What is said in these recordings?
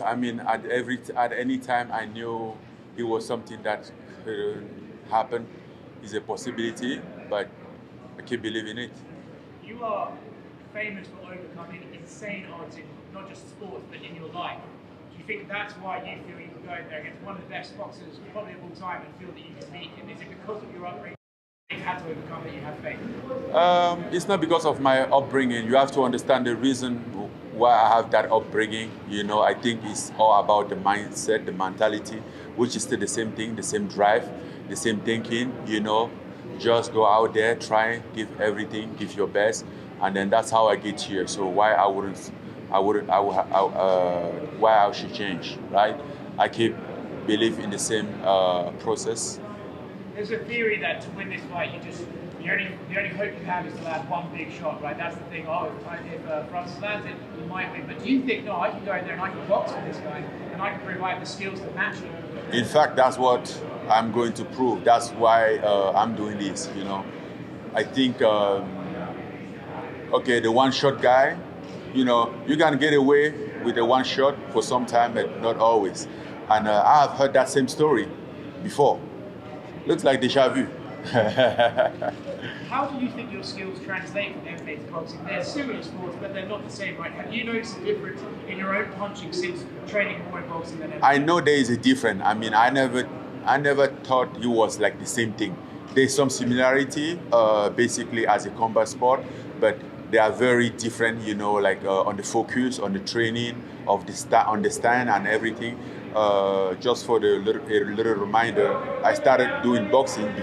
I mean, at any time, I knew it was something that could happen. It's a possibility, but I keep believing it. You are famous for overcoming insane odds in not just sports, but in your life. Do you think that's why you feel you can go in there against one of the best boxers probably of all time and feel that you can beat him? Is it because of your upbringing you've had to overcome that you have faith? It's not because of my upbringing. You have to understand the reason why I have that upbringing. You know, I think it's all about the mindset, the mentality, which is still the same thing, the same drive, the same thinking. You know, just go out there, try, give everything, give your best, and then that's how I get here. So why I should change, right? I keep believe in the same process. There's a theory that to win this fight, the only hope you have is to land one big shot, right? That's the thing. Oh, if Francis lands it, you might win. But do you think, no, I can go in there and I can box with this guy, and I can provide the skills to match him? In fact, that's what I'm going to prove. That's why I'm doing this. You know, I think okay, the one-shot guy. You know, you can get away with the one shot for some time, but not always. And I have heard that same story before. Looks like deja vu. How do you think your skills translate from MMA to boxing? They're similar sports, but they're not the same, right? Have you noticed a difference in your own punching since training more in boxing than MMA? I know there is a difference. I mean, I never thought it was like the same thing. There's some similarity, basically as a combat sport, but they are very different. You know, like on the focus, on the training of on the stand and everything. Just for a little reminder, I started doing boxing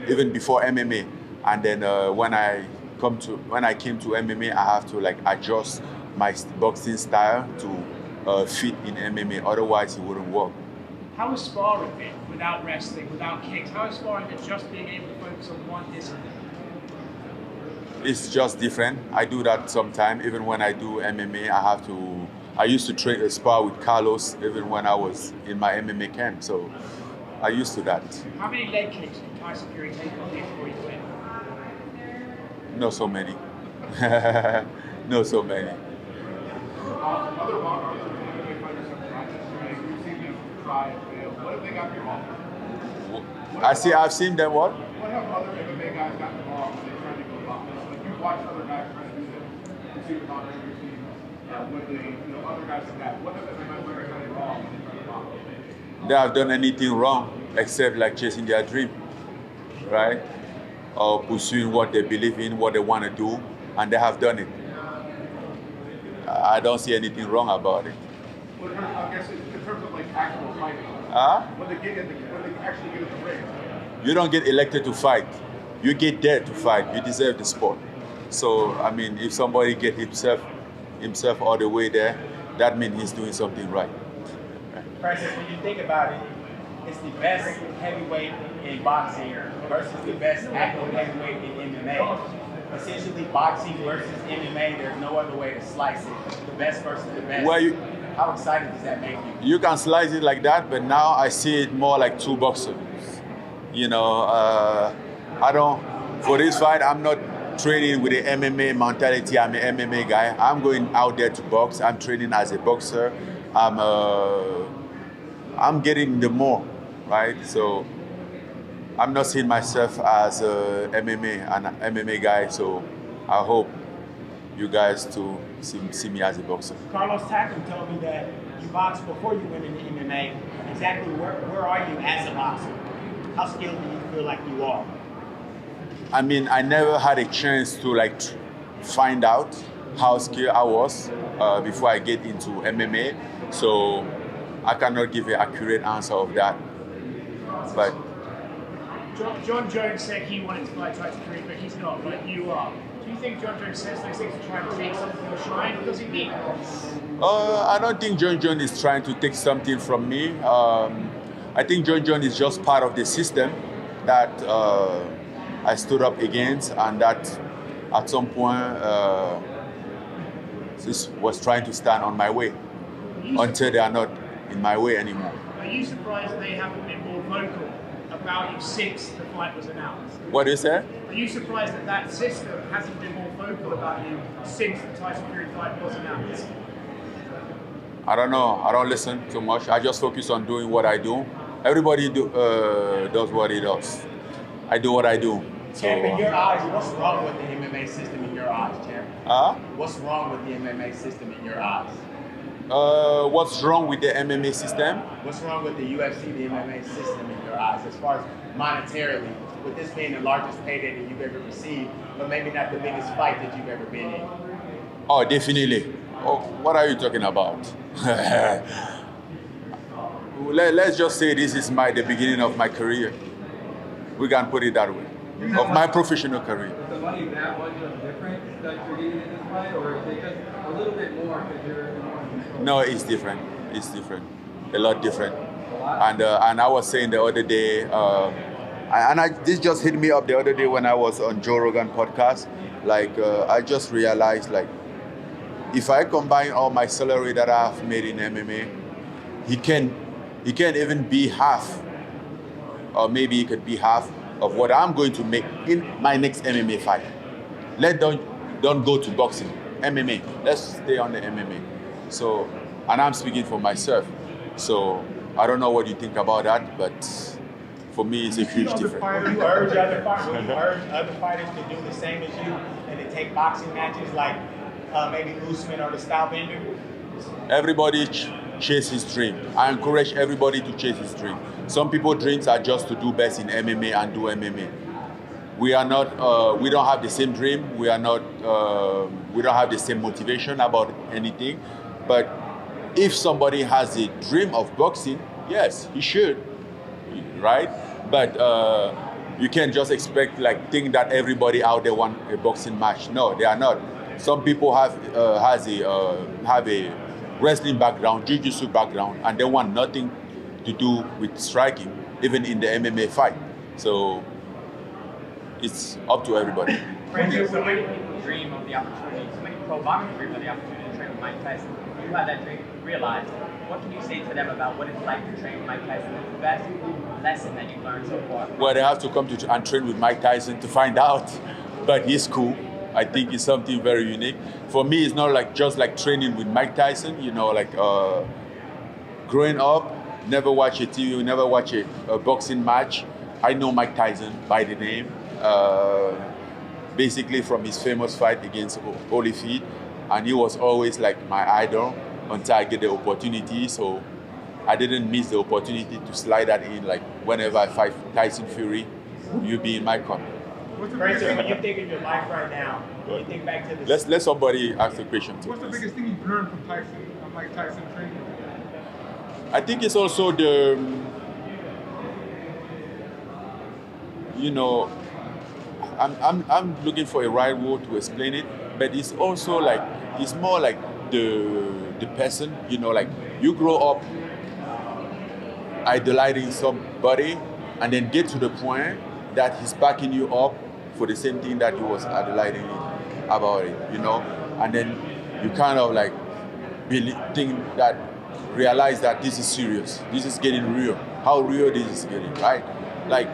even before MMA, and then when I came to MMA, I have to like adjust my boxing style to fit in MMA. Otherwise, it wouldn't work. How is sparring been without wrestling, without kicks? How is sparring been just being able to focus on one discipline? It's just different. I do that sometimes. Even when I do MMA, I used to train spar with Carlos even when I was in my MMA camp. So I used to that. How many leg kicks did Tyson Fury take on you before you win? Not so many. Not so many. Other boxers, MMA fighters have tried this. You've seen them try and fail. What have they gotten wrong? I've seen them what? What have other MMA guys gotten wrong when they try to go about this? Like you've watched other guys try to do this. You've seen the boxers, you've seen other guys like that. What have MMA players done wrong when they try to box? They have done anything wrong except like chasing their dream, right? Or pursuing what they believe in, what they want to do, and they have done it. I don't see anything wrong about it. Well, I guess in terms of like actual fighting, when they actually get in the ring. You don't get elected to fight. You get there to fight. You deserve the sport. So I mean, if somebody get himself all the way there, that means he's doing something right. Francis, when you think about it, it's the best heavyweight in boxing versus the best active heavyweight in MMA. Essentially, boxing versus MMA, there's no other way to slice it. The best versus the best. How excited does that make you? You can slice it like that, but now I see it more like two boxers. You know, for this fight, I'm not training with the MMA mentality. I'm an MMA guy. I'm going out there to box. I'm training as a boxer. I'm getting the more, right? So I'm not seeing myself as an MMA guy. So I hope you guys to see me as a boxer. Carlos Takam told me that you boxed before you went into MMA. Exactly where are you as a boxer? How skilled do you feel like you are? I mean, I never had a chance to like find out how skilled I was before I get into MMA. So I cannot give an accurate answer of that. But Jon Jones said he wanted to fight Tyson Fury, but he's not, right? You are. Do you think Jon Jones says those things to try and take something from your shine, or does he mean it? I don't think Jon Jones is trying to take something from me. I think Jon Jones is just part of the system that I stood up against, and that at some point was trying to stand on my way until they are not in my way anymore. Are you surprised they haven't been more vocal about you since the fight was announced? What do you say? Are you surprised that that system hasn't been more vocal about you since the Tyson Fury fight was announced? I don't know. I don't listen too much. I just focus on doing what I do. Everybody does what he does. I do what I do. So, Champ, in your eyes, what's wrong with the MMA system in your eyes, Champ? What's wrong with the MMA system in your eyes? What's wrong with the MMA system? What's wrong with the UFC, the MMA system in your eyes, as far as monetarily, with this being the largest payday that you've ever received, but maybe not the biggest fight that you've ever been in? Oh, definitely. Oh, what are you talking about? Let's just say this is the beginning of my career. We can put it that way. Of my professional career. Is the money that much different that you're getting in this fight, or is it just a little bit more because you're more in control? No, it's different. It's different. A lot different. And I was saying the other day, this just hit me up the other day when I was on Joe Rogan podcast. Like I just realized, like, if I combine all my salary that I've made in MMA, he can't even be half, or maybe he could be half of what I'm going to make in my next MMA fight. Don't go to boxing, MMA. Let's stay on the MMA. So, and I'm speaking for myself. So I don't know what you think about that, but for me, it's a huge difference. Will you urge other fighters to do the same as you and to take boxing matches like maybe Usman or the Stylebender? Everybody chase his dream. I encourage everybody to chase his dream. Some people's dreams are just to do best in MMA and do MMA. We are not. We don't have the same dream. We are not. We don't have the same motivation about anything. But if somebody has a dream of boxing, yes, he should, right? But you can't just think that everybody out there want a boxing match. No, they are not. Some people have a wrestling background, jiu-jitsu background, and they want nothing to do with striking, even in the MMA fight. So it's up to everybody. Francis, so many people dream of the opportunity, so many pro boxers dream of the opportunity to train with Mike Tyson. You had that dream realized. What can you say to them about what it's like to train with Mike Tyson? What's the best lesson that you've learned so far? Well, they have to come and train with Mike Tyson to find out. But he's cool. I think it's something very unique. For me, it's not just like training with Mike Tyson. Growing up, never watch a TV, never watch a boxing match. I know Mike Tyson by the name, basically from his famous fight against Holyfield, and he was always like my idol until I get the opportunity. So I didn't miss the opportunity to slide that in. Like whenever I fight Tyson Fury, you be in my corner. Francis, when you think of your life right now, when you think back to this. Let somebody ask the question too. What's the biggest thing you've learned from Mike Tyson training? I think it's also I'm looking for a right word to explain it, but it's also it's more like the person, like you grow up idolizing somebody and then get to the point that he's backing you up for the same thing that he was idolizing about it, and then you kind of realize that this is serious, this is getting real, how real this is getting, right? Like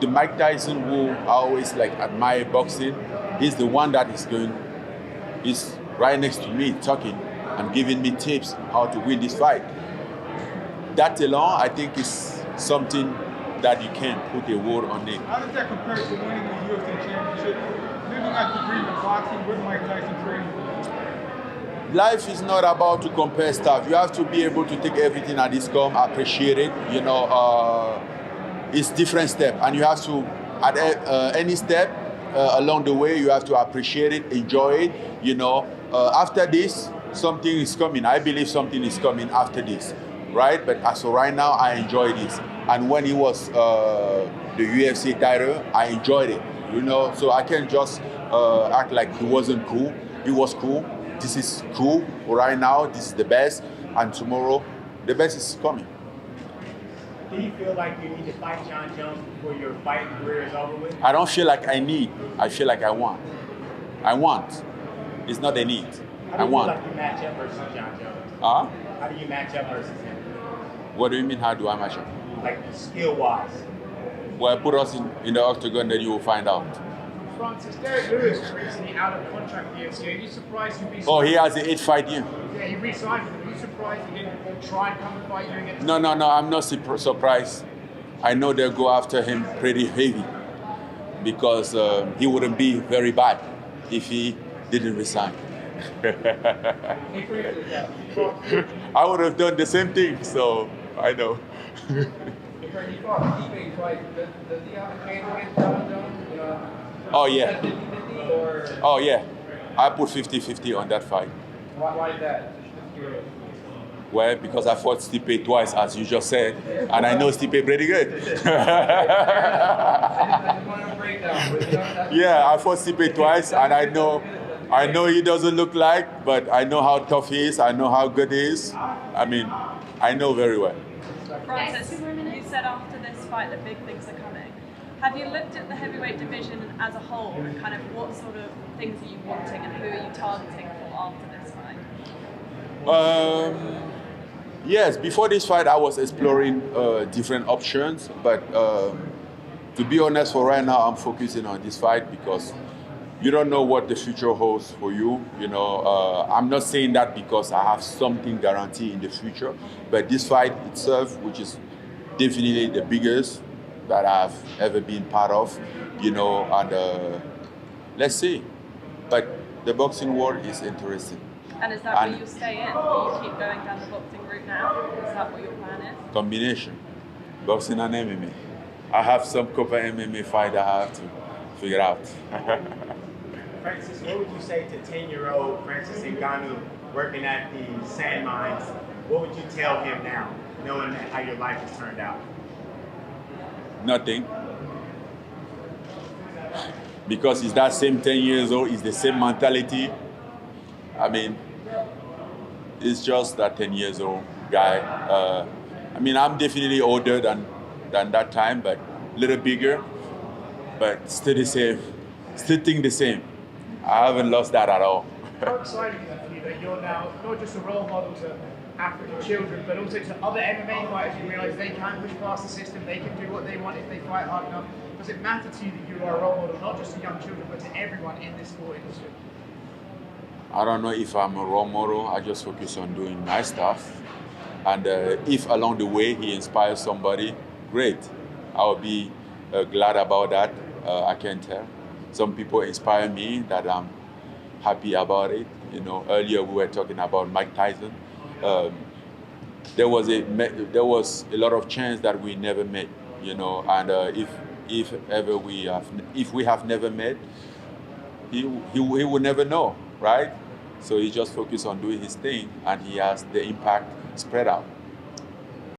the Mike Tyson who I always admire boxing, he's the one that is right next to me talking and giving me tips how to win this fight. That alone, I think, is something that you can't put a word on it. How does that compare to winning the UFC championship? Living out the dream of boxing with Mike Tyson training? Life is not about to compare stuff. You have to be able to take everything that is come, appreciate it. It's different step, and you have to, at any step along the way, you have to appreciate it, enjoy it. After this, something is coming. I believe something is coming after this, right? But as of right now, I enjoy this. And when he was the UFC title, I enjoyed it, So I can't just act like he wasn't cool. He was cool. This is cool. Right now, this is the best. And tomorrow, the best is coming. Do you feel like you need to fight Jon Jones before your fighting career is over with? I don't feel like I need. I feel like I want. I want. It's not a need. I want. How do you feel like you match up versus Jon Jones? How do you match up versus him? What do you mean, how do I match up? Like skill-wise. Well, put us in the octagon, then you will find out. Francis, Derek Lewis is recently out of contract with the UFC. Are you surprised he'd be... Oh, he has an 8-fight year. Yeah, he re-signed with them. Are you surprised he didn't try and come and fight you against? No, I'm not surprised. I know they'll go after him pretty heavy because he wouldn't be very bad if he didn't resign. I would have done the same thing, so I know. He fought Stipe twice. Does he have a chance against Jon Jones? Oh yeah. 50-50 or Oh yeah. I put 50-50 on that fight. why is that? Just curious. Well, because I fought Stipe twice, as you just said, and I know Stipe pretty good. I just want to break down. But, Yeah, I fought Stipe twice, and I know he doesn't look like, but I know how tough he is. I know how good he is. I mean, I know very well. Francis, you said after this fight that big things are coming. Have you looked at the heavyweight division as a whole and kind of what sort of things are you wanting and who are you targeting for after this fight? Yes, before this fight, I was exploring different options, but to be honest, for right now, I'm focusing on this fight because you don't know what the future holds for you. You know, I'm not saying that because I have something guaranteed in the future, but this fight itself, which is definitely the biggest that I've ever been part of, you know, and let's see. But the boxing world is interesting. And is that where you stay in? Will you keep going down the boxing route now? Is that what your plan is? Combination, boxing and MMA. I have some couple MMA fight I have to figure out. Francis, what would you say to 10-year-old Francis Ngannou working at the sand mines? What would you tell him now, knowing how your life has turned out? Nothing. Because he's that same 10 years old, it's the same mentality. I mean, it's just that 10 years old guy. I mean, I'm definitely older than that time, but a little bigger, but still the same. Still think the same. I haven't lost that at all. How exciting is it for you that you're now not just a role model to African children, but also to other MMA fighters who realise they can push past the system, they can do what they want if they fight hard enough? Does it matter to you that you are a role model, not just to young children, but to everyone in this sport industry? I don't know if I'm a role model. I just focus on doing my stuff. And if along the way he inspires somebody, great. I'll be glad about that. I can tell. Some people inspire me that I'm happy about it. You know, earlier we were talking about Mike Tyson. There was a lot of chance that we never met. You know, and if we have never met, he will never know, right? So he just focused on doing his thing, and he has the impact spread out.